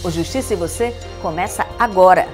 O Justiça e Você começa agora.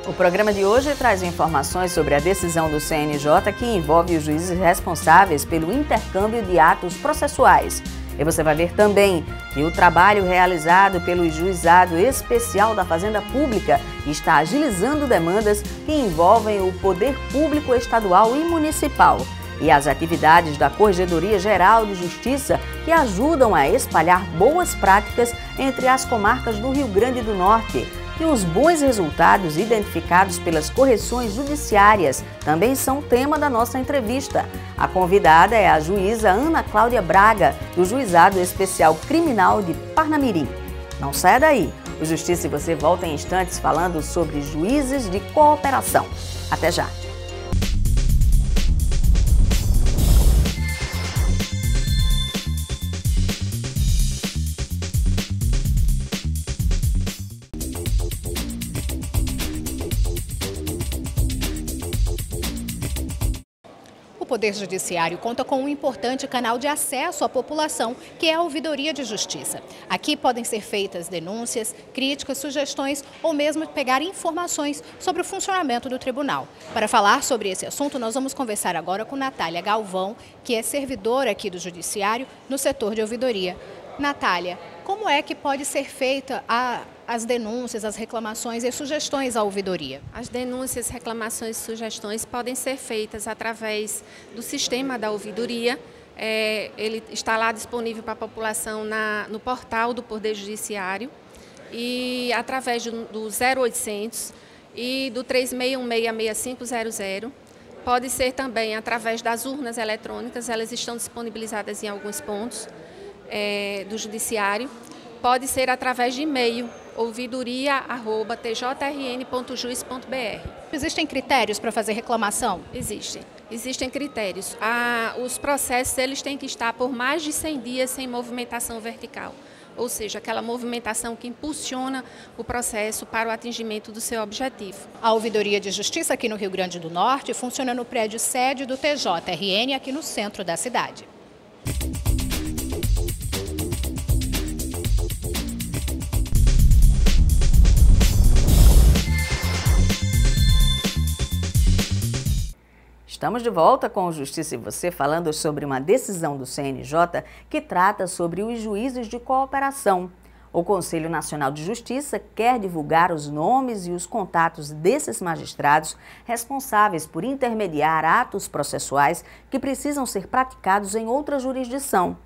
O programa de hoje traz informações sobre a decisão do CNJ que envolve os juízes responsáveis pelo intercâmbio de atos processuais. E você vai ver também que o trabalho realizado pelo Juizado Especial da Fazenda Pública está agilizando demandas que envolvem o poder público estadual e municipal. E as atividades da Corregedoria Geral de Justiça que ajudam a espalhar boas práticas entre as comarcas do Rio Grande do Norte. E os bons resultados identificados pelas correções judiciárias também são tema da nossa entrevista. A convidada é a juíza Ana Cláudia Braga, do Juizado Especial Criminal de Parnamirim. Não saia daí! O Justiça e Você volta em instantes falando sobre juízes de cooperação. Até já! O Poder Judiciário conta com um importante canal de acesso à população, que é a Ouvidoria de Justiça. Aqui podem ser feitas denúncias, críticas, sugestões ou mesmo pegar informações sobre o funcionamento do tribunal. Para falar sobre esse assunto, nós vamos conversar agora com Natália Galvão, que é servidora aqui do Judiciário no setor de ouvidoria. Natália, como é que pode ser feita as denúncias, as reclamações e sugestões à ouvidoria? As denúncias, reclamações e sugestões podem ser feitas através do sistema da ouvidoria. Ele está lá disponível para a população no portal do Poder Judiciário e através do 0800 e do 3616-6500. Pode ser também através das urnas eletrônicas, elas estão disponibilizadas em alguns pontos do Judiciário. Pode ser através de e-mail, ouvidoria@tjrn.juiz.br. Existem critérios para fazer reclamação? Existem critérios. Os processos eles têm que estar por mais de 100 dias sem movimentação vertical, ou seja, aquela movimentação que impulsiona o processo para o atingimento do seu objetivo. A Ouvidoria de Justiça aqui no Rio Grande do Norte funciona no prédio sede do TJRN aqui no centro da cidade. Estamos de volta com o Justiça e Você falando sobre uma decisão do CNJ que trata sobre os juízes de cooperação. O Conselho Nacional de Justiça quer divulgar os nomes e os contatos desses magistrados responsáveis por intermediar atos processuais que precisam ser praticados em outra jurisdição.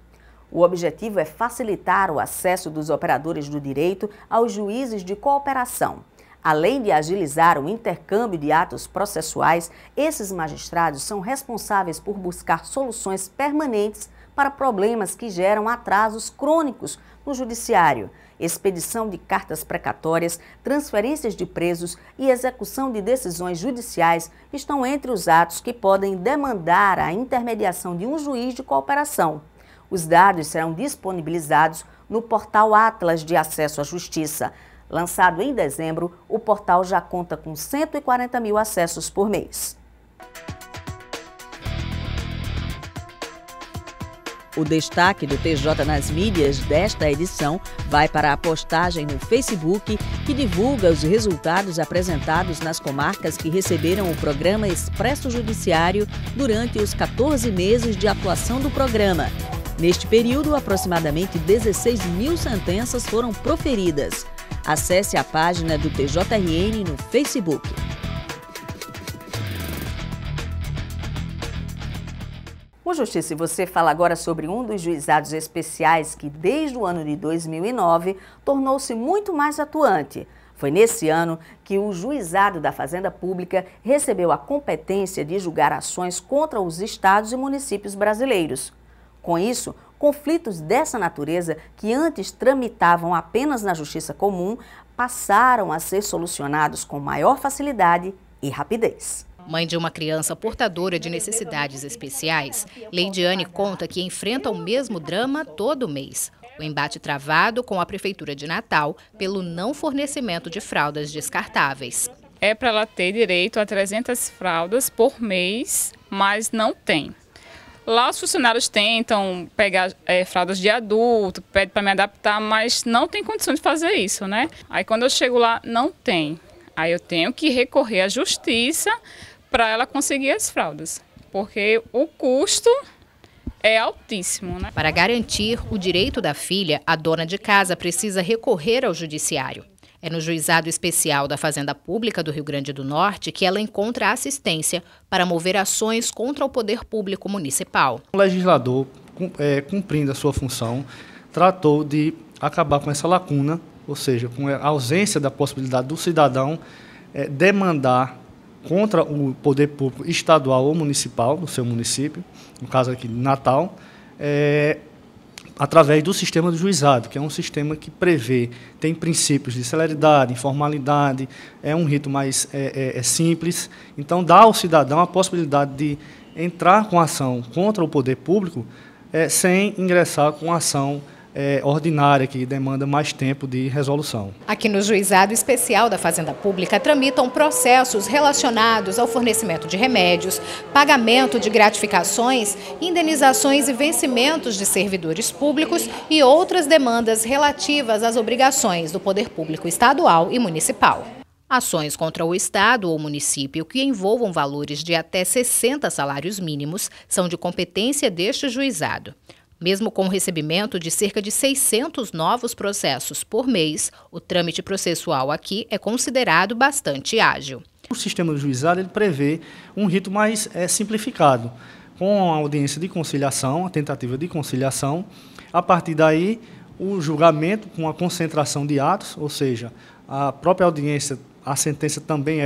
O objetivo é facilitar o acesso dos operadores do direito aos juízes de cooperação. Além de agilizar o intercâmbio de atos processuais, esses magistrados são responsáveis por buscar soluções permanentes para problemas que geram atrasos crônicos no judiciário. Expedição de cartas precatórias, transferências de presos e execução de decisões judiciais estão entre os atos que podem demandar a intermediação de um juiz de cooperação. Os dados serão disponibilizados no portal Atlas de Acesso à Justiça. Lançado em dezembro, o portal já conta com 140 mil acessos por mês. O destaque do TJ nas mídias desta edição vai para a postagem no Facebook que divulga os resultados apresentados nas comarcas que receberam o programa Expresso Judiciário durante os 14 meses de atuação do programa. Neste período, aproximadamente 16 mil sentenças foram proferidas. Acesse a página do TJRN no Facebook. O Justiça e Você fala agora sobre um dos juizados especiais que, desde o ano de 2009, tornou-se muito mais atuante. Foi nesse ano que o Juizado da Fazenda Pública recebeu a competência de julgar ações contra os estados e municípios brasileiros. Com isso, conflitos dessa natureza, que antes tramitavam apenas na justiça comum, passaram a ser solucionados com maior facilidade e rapidez. Mãe de uma criança portadora de necessidades especiais, Leidiane conta que enfrenta o mesmo drama todo mês. O embate travado com a Prefeitura de Natal pelo não fornecimento de fraldas descartáveis. É para ela ter direito a 300 fraldas por mês, mas não tem. Lá os funcionários tentam pegar fraldas de adulto, pedem para me adaptar, mas não tem condição de fazer isso, né? Aí quando eu chego lá, não tem. Aí eu tenho que recorrer à justiça para ela conseguir as fraldas, porque o custo é altíssimo, né? Para garantir o direito da filha, a dona de casa precisa recorrer ao judiciário. É no Juizado Especial da Fazenda Pública do Rio Grande do Norte que ela encontra assistência para mover ações contra o poder público municipal. O legislador, cumprindo a sua função, tratou de acabar com essa lacuna, ou seja, com a ausência da possibilidade do cidadão demandar contra o poder público estadual ou municipal do seu município, no caso aqui de Natal, através do sistema do juizado, que é um sistema que tem princípios de celeridade, informalidade, é um rito mais simples, então dá ao cidadão a possibilidade de entrar com ação contra o poder público sem ingressar com ação ordinária, que demanda mais tempo de resolução. Aqui no Juizado Especial da Fazenda Pública tramitam processos relacionados ao fornecimento de remédios, pagamento de gratificações, indenizações e vencimentos de servidores públicos e outras demandas relativas às obrigações do poder público estadual e municipal. Ações contra o Estado ou município que envolvam valores de até 60 salários mínimos são de competência deste juizado. Mesmo com o recebimento de cerca de 600 novos processos por mês, o trâmite processual aqui é considerado bastante ágil. O sistema do juizado ele prevê um rito mais simplificado, com a audiência de conciliação, a tentativa de conciliação. A partir daí, o julgamento com a concentração de atos, ou seja, a própria audiência, a sentença também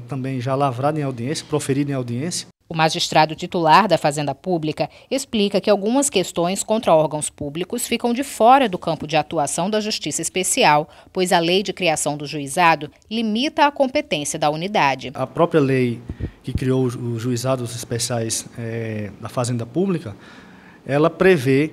também já lavrada em audiência, proferida em audiência. O magistrado titular da Fazenda Pública explica que algumas questões contra órgãos públicos ficam de fora do campo de atuação da Justiça Especial, pois a lei de criação do juizado limita a competência da unidade. A própria lei que criou os juizados especiais da Fazenda Pública, ela prevê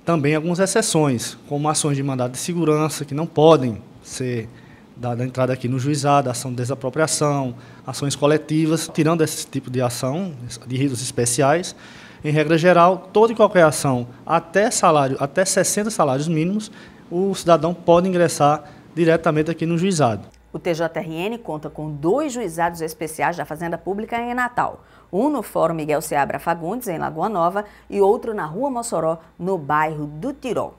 também algumas exceções, como ações de mandado de segurança, que não podem ser da entrada aqui no juizado, ação de desapropriação, ações coletivas, tirando esse tipo de ação, de ritos especiais. Em regra geral, toda e qualquer ação até 60 salários mínimos, o cidadão pode ingressar diretamente aqui no juizado. O TJRN conta com 2 juizados especiais da Fazenda Pública em Natal. Um no Fórum Miguel Seabra Fagundes, em Lagoa Nova, e outro na Rua Mossoró, no bairro do Tirol.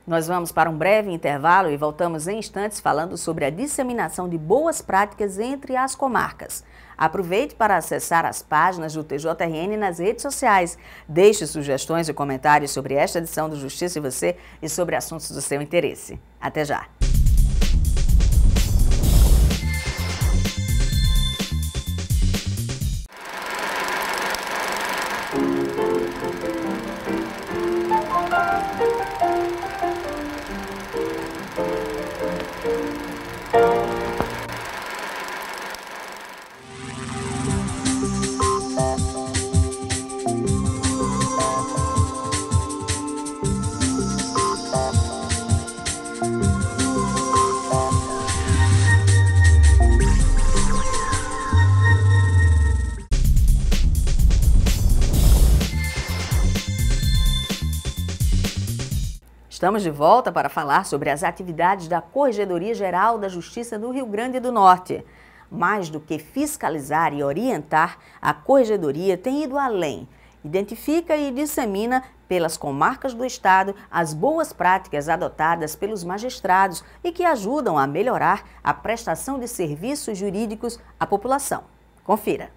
Nós vamos para um breve intervalo e voltamos em instantes falando sobre a disseminação de boas práticas entre as comarcas. Aproveite para acessar as páginas do TJRN nas redes sociais. Deixe sugestões e comentários sobre esta edição do Justiça e Você e sobre assuntos do seu interesse. Até já! Estamos de volta para falar sobre as atividades da Corregedoria Geral da Justiça do Rio Grande do Norte. Mais do que fiscalizar e orientar, a Corregedoria tem ido além. Identifica e dissemina pelas comarcas do Estado as boas práticas adotadas pelos magistrados e que ajudam a melhorar a prestação de serviços jurídicos à população. Confira.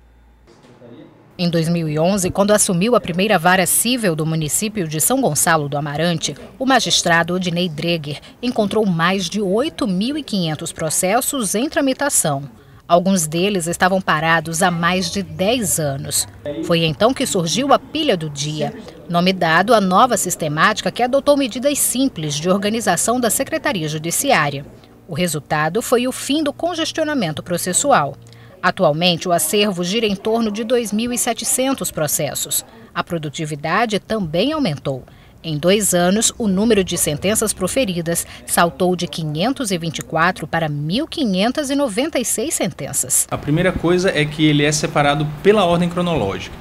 Em 2011, quando assumiu a primeira vara cível do município de São Gonçalo do Amarante, o magistrado Odinei Dreger encontrou mais de 8.500 processos em tramitação. Alguns deles estavam parados há mais de 10 anos. Foi então que surgiu a Pilha do Dia, nome dado à nova sistemática que adotou medidas simples de organização da Secretaria Judiciária. O resultado foi o fim do congestionamento processual. Atualmente, o acervo gira em torno de 2.700 processos. A produtividade também aumentou. Em 2 anos, o número de sentenças proferidas saltou de 524 para 1.596 sentenças. A primeira coisa é que ele é separado pela ordem cronológica.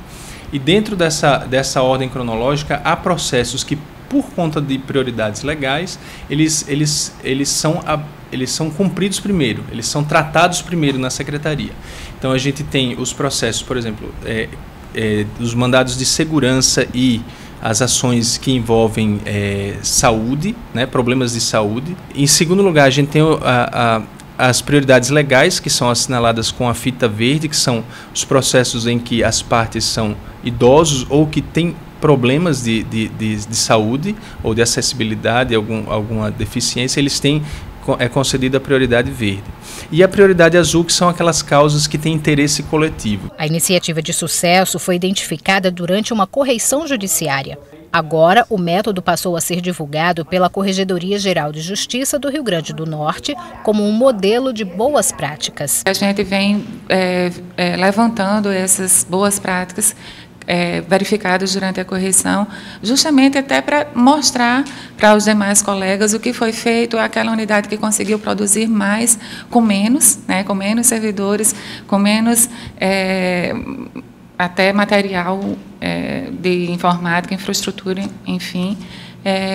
E dentro dessa ordem cronológica, há processos que, por conta de prioridades legais, eles são cumpridos primeiro, eles são tratados primeiro na secretaria. Então a gente tem os processos, por exemplo, os mandados de segurança e as ações que envolvem saúde, né, problemas de saúde. Em segundo lugar, a gente tem as prioridades legais, que são assinaladas com a fita verde, que são os processos em que as partes são idosos ou que têm problemas de saúde ou de acessibilidade, alguma deficiência, eles têm concedida a prioridade verde. E a prioridade azul, que são aquelas causas que têm interesse coletivo. A iniciativa de sucesso foi identificada durante uma correição judiciária. Agora, o método passou a ser divulgado pela Corregedoria Geral de Justiça do Rio Grande do Norte como um modelo de boas práticas. A gente vem levantando essas boas práticas verificados durante a correção, justamente até para mostrar para os demais colegas o que foi feito, aquela unidade que conseguiu produzir mais com menos, né, com menos servidores, com menos até material de informática, infraestrutura, enfim,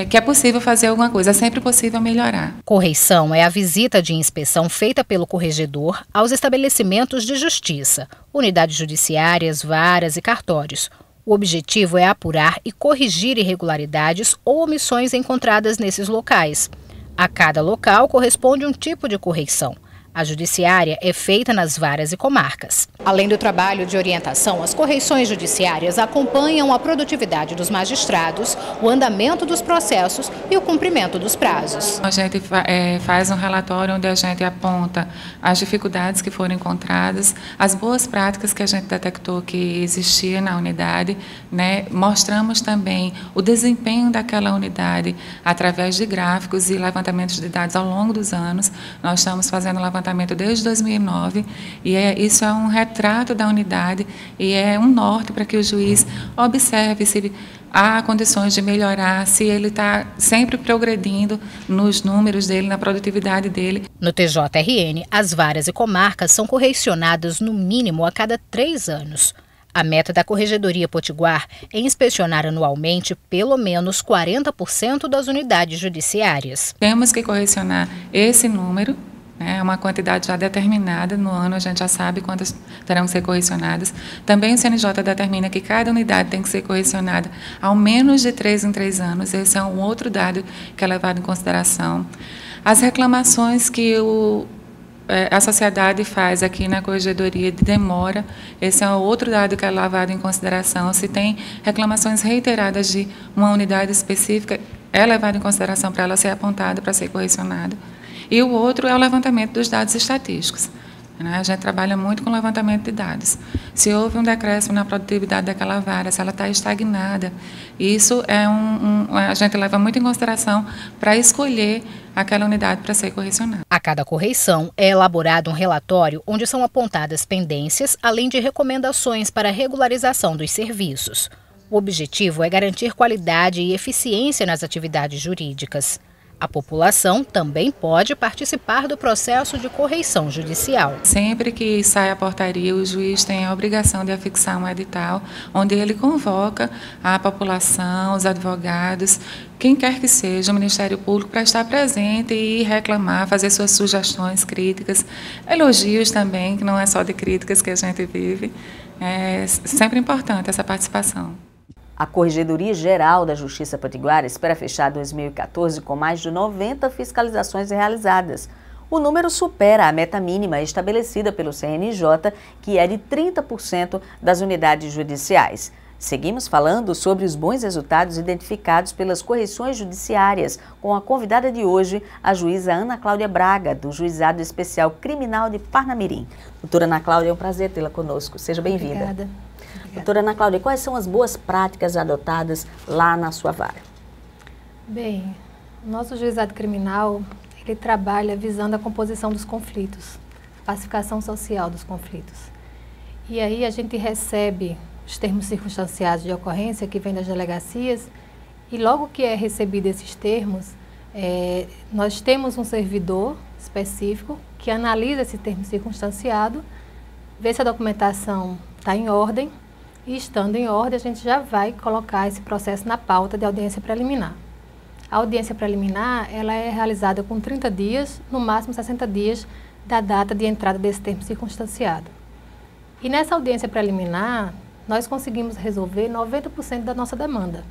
que é possível fazer alguma coisa, é sempre possível melhorar. Correição é a visita de inspeção feita pelo corregedor aos estabelecimentos de justiça, unidades judiciárias, varas e cartórios. O objetivo é apurar e corrigir irregularidades ou omissões encontradas nesses locais. A cada local corresponde um tipo de correição. A judiciária é feita nas varas e comarcas. Além do trabalho de orientação, as correições judiciárias acompanham a produtividade dos magistrados, o andamento dos processos e o cumprimento dos prazos. A gente faz um relatório onde a gente aponta as dificuldades que foram encontradas, as boas práticas que a gente detectou que existia na unidade, né? Mostramos também o desempenho daquela unidade através de gráficos e levantamentos de dados ao longo dos anos. Nós estamos fazendo levantamento desde 2009 e isso é um retrato da unidade e é um norte para que o juiz observe se há condições de melhorar, se ele está sempre progredindo nos números dele, na produtividade dele. No TJRN, as varas e comarcas são correicionadas no mínimo a cada 3 anos. A meta da Corregedoria Potiguar é inspecionar anualmente pelo menos 40% das unidades judiciárias. Temos que correcionar esse número. É uma quantidade já determinada, no ano a gente já sabe quantas terão que ser correcionadas. Também o CNJ determina que cada unidade tem que ser correcionada ao menos de 3 em 3 anos. Esse é um outro dado que é levado em consideração. As reclamações que a sociedade faz aqui na Corregedoria de demora, esse é outro dado que é levado em consideração. Se tem reclamações reiteradas de uma unidade específica, é levado em consideração para ela ser apontada, para ser correcionada. E o outro é o levantamento dos dados estatísticos. A gente trabalha muito com levantamento de dados. Se houve um decréscimo na produtividade daquela vara, se ela está estagnada, isso a gente leva muito em consideração para escolher aquela unidade para ser correcionada. A cada correição é elaborado um relatório onde são apontadas pendências, além de recomendações para a regularização dos serviços. O objetivo é garantir qualidade e eficiência nas atividades jurídicas. A população também pode participar do processo de correição judicial. Sempre que sai a portaria, o juiz tem a obrigação de afixar um edital, onde ele convoca a população, os advogados, quem quer que seja, o Ministério Público, para estar presente e reclamar, fazer suas sugestões, críticas, elogios também, que não é só de críticas que a gente vive. É sempre importante essa participação. A Corregedoria Geral da Justiça Potiguar espera fechar 2014 com mais de 90 fiscalizações realizadas. O número supera a meta mínima estabelecida pelo CNJ, que é de 30% das unidades judiciais. Seguimos falando sobre os bons resultados identificados pelas correições judiciárias, com a convidada de hoje, a juíza Ana Cláudia Braga, do Juizado Especial Criminal de Parnamirim. Doutora Ana Cláudia, é um prazer tê-la conosco. Seja bem-vinda. Obrigada. Doutora Ana Cláudia, quais são as boas práticas adotadas lá na sua vara? Bem, o nosso juizado criminal, ele trabalha visando a composição dos conflitos, a pacificação social dos conflitos. E aí a gente recebe os termos circunstanciados de ocorrência que vêm das delegacias e logo que é recebido esses termos, nós temos um servidor específico que analisa esse termo circunstanciado, vê se a documentação está em ordem e estando em ordem, a gente já vai colocar esse processo na pauta de audiência preliminar. A audiência preliminar, ela é realizada com 30 dias, no máximo 60 dias da data de entrada desse termo circunstanciado. E nessa audiência preliminar, nós conseguimos resolver 90% da nossa demanda.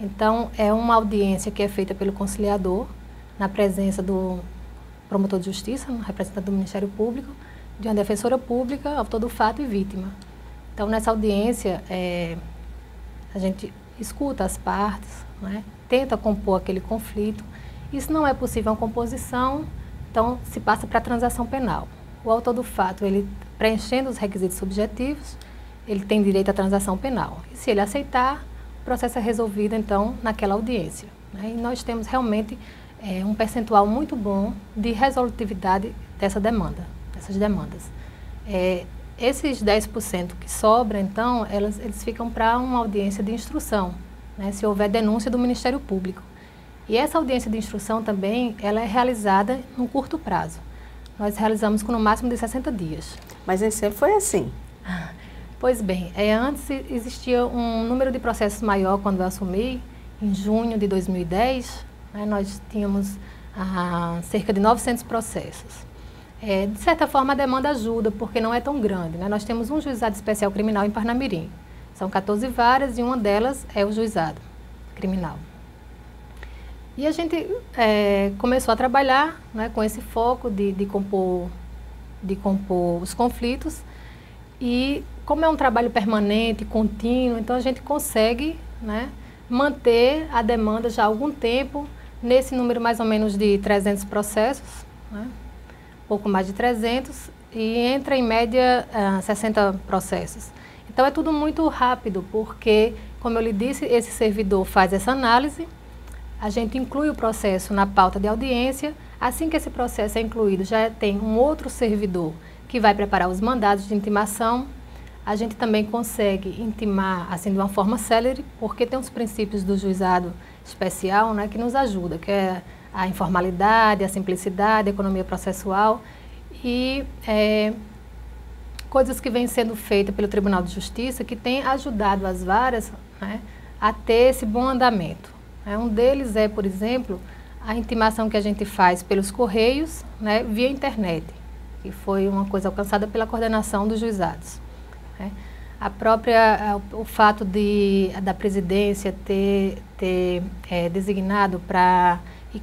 Então, é uma audiência que é feita pelo conciliador, na presença do promotor de justiça, representante do Ministério Público, de uma defensora pública, autor do fato e vítima. Então, nessa audiência, a gente escuta as partes, né, tenta compor aquele conflito. Isso não é possível uma composição, então se passa para a transação penal. O autor do fato, ele preenchendo os requisitos subjetivos, ele tem direito à transação penal. E se ele aceitar, o processo é resolvido, então, naquela audiência, né? E nós temos realmente um percentual muito bom de resolutividade dessas demandas. Esses 10% que sobram, então, eles ficam para uma audiência de instrução, né, se houver denúncia do Ministério Público. E essa audiência de instrução também, ela é realizada num curto prazo. Nós realizamos com no máximo de 60 dias. Mas nem sempre foi assim. Pois bem, antes existia um número de processos maior quando eu assumi, em junho de 2010, né, nós tínhamos cerca de 900 processos. De certa forma, a demanda ajuda, porque não é tão grande, né? Nós temos um juizado especial criminal em Parnamirim. São 14 varas e uma delas é o juizado criminal. E a gente começou a trabalhar, né, com esse foco de compor os conflitos. E como é um trabalho permanente, contínuo, então a gente consegue, né, manter a demanda já há algum tempo, nesse número mais ou menos de 300 processos, né, pouco mais de 300, e entra em média 60 processos. Então é tudo muito rápido, porque, como eu lhe disse, esse servidor faz essa análise, a gente inclui o processo na pauta de audiência. Assim que esse processo é incluído, já tem um outro servidor que vai preparar os mandados de intimação. A gente também consegue intimar assim, de uma forma célere, porque tem os princípios do juizado especial, né, que nos ajuda, que é a informalidade, a simplicidade, a economia processual e coisas que vêm sendo feitas pelo Tribunal de Justiça que tem ajudado as varas, né, a ter esse bom andamento. Um deles é, por exemplo, a intimação que a gente faz pelos correios, né, via internet, que foi uma coisa alcançada pela coordenação dos juizados, né. O fato da presidência ter designado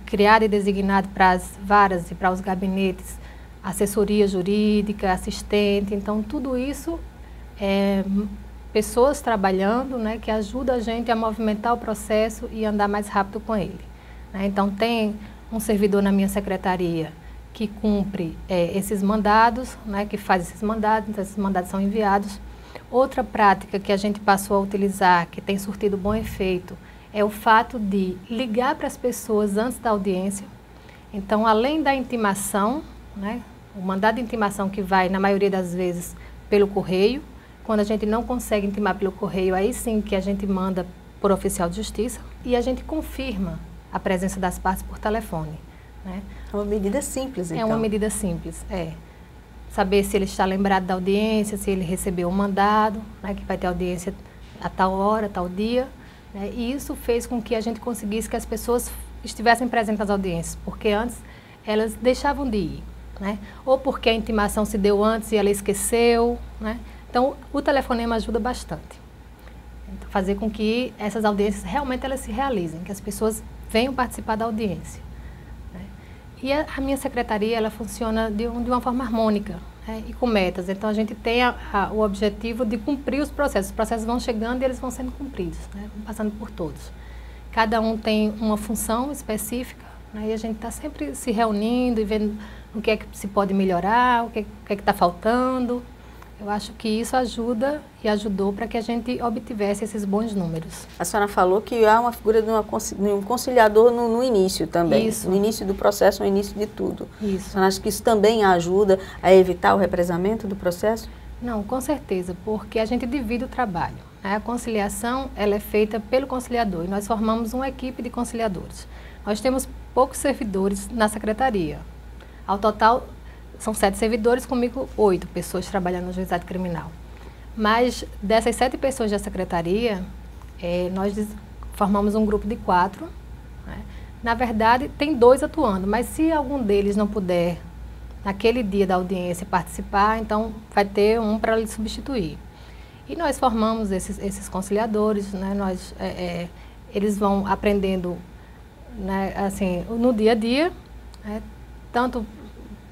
criado e designado para as varas e para os gabinetes assessoria jurídica, assistente, então tudo isso pessoas trabalhando, né, que ajudam a gente a movimentar o processo e andar mais rápido com ele, né. Então tem um servidor na minha secretaria que cumpre esses mandados, né, que faz esses mandados, então esses mandados são enviados. Outra prática que a gente passou a utilizar, que tem surtido bom efeito, é o fato de ligar para as pessoas antes da audiência. Então, além da intimação, né, o mandado de intimação que vai, na maioria das vezes, pelo correio, quando a gente não consegue intimar pelo correio, aí sim que a gente manda por oficial de justiça e a gente confirma a presença das partes por telefone, né. É uma medida simples, então. É uma medida simples, saber se ele está lembrado da audiência, se ele recebeu o mandado, né, que vai ter audiência a tal hora, tal dia, né, e isso fez com que a gente conseguisse que as pessoas estivessem presentes nas audiências, porque antes elas deixavam de ir, né, ou porque a intimação se deu antes e ela esqueceu, né. Então, o telefonema ajuda bastante. Então, fazer com que essas audiências realmente elas se realizem, que as pessoas venham participar da audiência. E a minha secretaria, ela funciona de uma forma harmônica, né, e com metas. Então, a gente tem o objetivo de cumprir os processos. Os processos vão chegando e eles vão sendo cumpridos, né, passando por todos. Cada um tem uma função específica, né, e a gente está sempre se reunindo e vendo o que é que se pode melhorar, o que é que está faltando. Eu acho que isso ajuda e ajudou para que a gente obtivesse esses bons números. A senhora falou que há uma figura de um conciliador no início também. Isso. No início do processo, no início de tudo. Isso. A senhora acha que isso também ajuda a evitar o represamento do processo? Não, com certeza, porque a gente divide o trabalho, né? A conciliação ela é feita pelo conciliador e nós formamos uma equipe de conciliadores. Nós temos poucos servidores na secretaria. Ao total, são 7 servidores, comigo 8 pessoas trabalhando no juizado criminal. Mas dessas 7 pessoas da secretaria, nós formamos um grupo de 4. Né? Na verdade, tem 2 atuando, mas se algum deles não puder, naquele dia da audiência, participar, então vai ter um para lhe substituir. E nós formamos esses conciliadores, né? Eles vão aprendendo, né, assim, no dia a dia, né? Tanto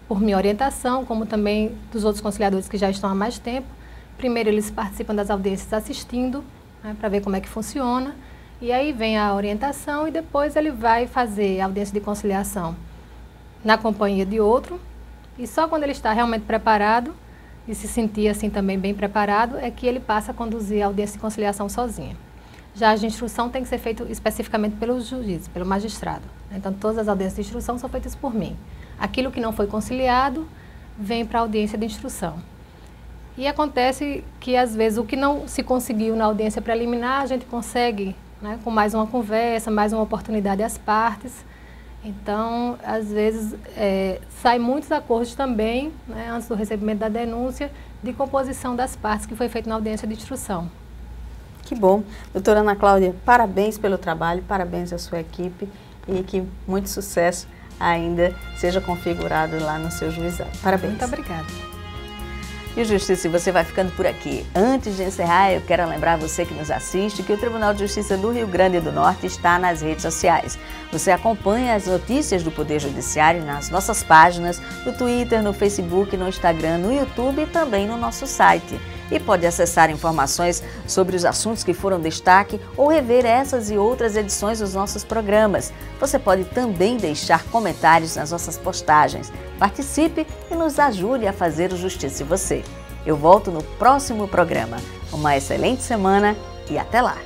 por minha orientação, como também dos outros conciliadores que já estão há mais tempo. Primeiro eles participam das audiências assistindo, né, para ver como é que funciona, e aí vem a orientação e depois ele vai fazer a audiência de conciliação na companhia de outro, e só quando ele está realmente preparado e se sentir assim também bem preparado é que ele passa a conduzir a audiência de conciliação sozinho. Já as de instrução tem que ser feito especificamente pelo juiz, pelo magistrado. Então todas as audiências de instrução são feitas por mim. Aquilo que não foi conciliado vem para a audiência de instrução. E acontece que, às vezes, o que não se conseguiu na audiência preliminar, a gente consegue, né, com mais uma conversa, mais uma oportunidade às partes. Então, às vezes, saem muitos acordos também, né, antes do recebimento da denúncia, de composição das partes que foi feito na audiência de instrução. Que bom. Doutora Ana Cláudia, parabéns pelo trabalho, parabéns à sua equipe e que muito sucesso ainda seja configurado lá no seu juizado. Parabéns. Muito obrigada. E o Justiça, você vai ficando por aqui. Antes de encerrar, eu quero lembrar você que nos assiste que o Tribunal de Justiça do Rio Grande do Norte está nas redes sociais. Você acompanha as notícias do Poder Judiciário nas nossas páginas, no Twitter, no Facebook, no Instagram, no YouTube e também no nosso site. E pode acessar informações sobre os assuntos que foram destaque ou rever essas e outras edições dos nossos programas. Você pode também deixar comentários nas nossas postagens. Participe e nos ajude a fazer o Justiça e Você. Eu volto no próximo programa. Uma excelente semana e até lá!